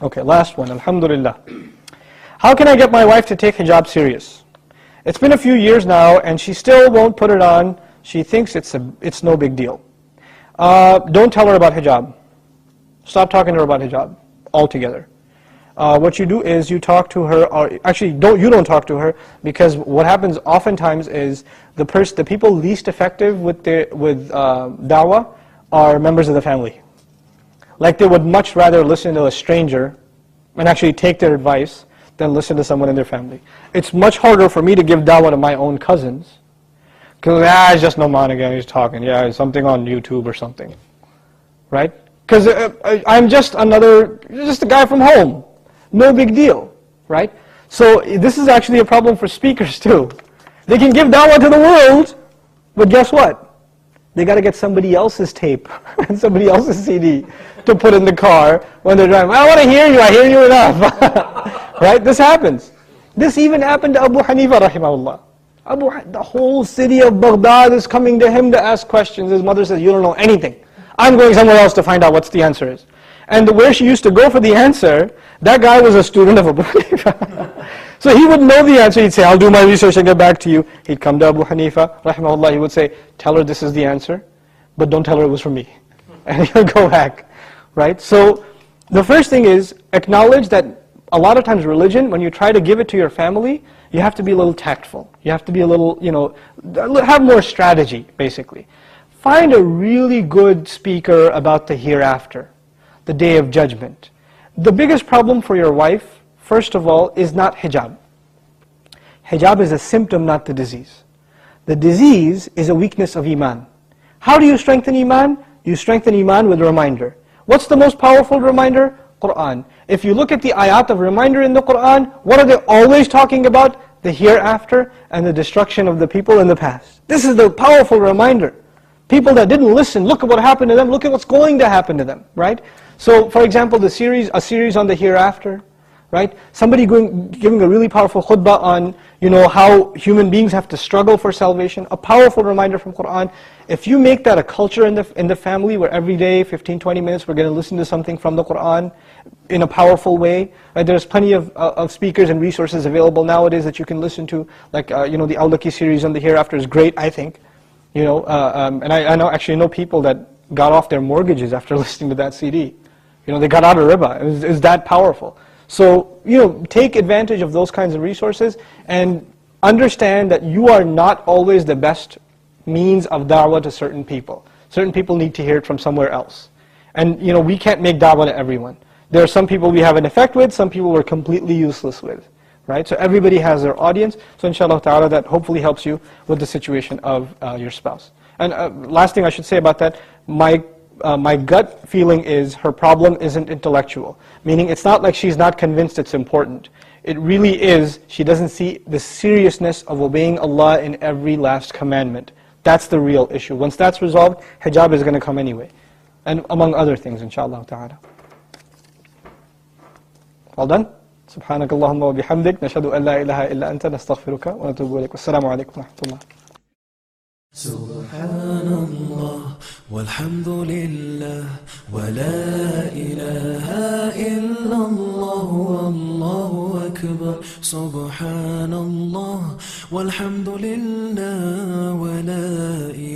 Okay, last one, alhamdulillah. How can I get my wife to take hijab serious? It's been a few years now and she still won't put it on. She thinks it's no big deal. Don't tell her about hijab. Stop talking to her about hijab altogether. What you do is you talk to her, or actually you don't talk to her, because what happens oftentimes is the people least effective with da'wah are members of the family. Like they would much rather listen to a stranger and actually take their advice than listen to someone in their family. It's much harder for me to give da'wah to my own cousins, because it's just Nouman again, he's talking, it's something on YouTube or something, right? Because I'm just a guy from home. No big deal, right? So this is actually a problem for speakers too. They can give da'wah to the world, but guess what? They got to get somebody else's tape and somebody else's CD to put in the car when they're driving. I want to hear you, I hear you enough. Right? This happens. This even happened to Abu Hanifa rahimahullah. The whole city of Baghdad is coming to him to ask questions. His mother says, you don't know anything. I'm going somewhere else to find out what the answer is. And where she used to go for the answer, that guy was a student of Abu Hanifa. So he would know the answer. He'd say, I'll do my research and get back to you. He'd come to Abu Hanifa, rahimahullah, he would say, tell her this is the answer, but don't tell her it was from me. And he'll go back, right? So the first thing is, acknowledge that a lot of times religion, when you try to give it to your family, you have to be a little tactful. You have to be a little, have more strategy, basically. Find a really good speaker about the hereafter, the day of judgment. The biggest problem for your wife, first of all, is not hijab. Hijab is a symptom, not the disease. The disease is a weakness of iman. How do you strengthen iman? You strengthen iman with a reminder. What's the most powerful reminder? Quran. If you look at the ayat of reminder in the Quran, what are they always talking about? The hereafter and the destruction of the people in the past. This is the powerful reminder. People that didn't listen, look at what happened to them, look at what's going to happen to them, right? So, for example, a series on the hereafter, right? Somebody giving a really powerful khutbah on, how human beings have to struggle for salvation. A powerful reminder from Quran. If you make that a culture in the family, where every day, 15, 20 minutes, we're going to listen to something from the Quran in a powerful way. Right? There's plenty of speakers and resources available nowadays that you can listen to. Like, the Awlaki series on the hereafter is great, I think. And I know people that got off their mortgages after listening to that CD. They got out of riba. It was that powerful. So, take advantage of those kinds of resources and understand that you are not always the best means of da'wah to certain people. Certain people need to hear it from somewhere else. And, we can't make da'wah to everyone. There are some people we have an effect with, some people we're completely useless with. Right? So everybody has their audience. So inshallah ta'ala, that hopefully helps you with the situation of your spouse. And last thing I should say about that, my gut feeling is her problem isn't intellectual. Meaning it's not like she's not convinced it's important. It really is, she doesn't see the seriousness of obeying Allah in every last commandment. That's the real issue. Once that's resolved, hijab is going to come anyway. And among other things, inshallah ta'ala. All done? سبحانك اللهم وبحمدك نشهد أن لا إله إلا أنت نستغفرك ونتوب إليك والسلام عليكم ورحمة الله. سبحان الله والحمد لله ولا إله إلا الله والله أكبر. سبحان الله والحمد لله ولا إله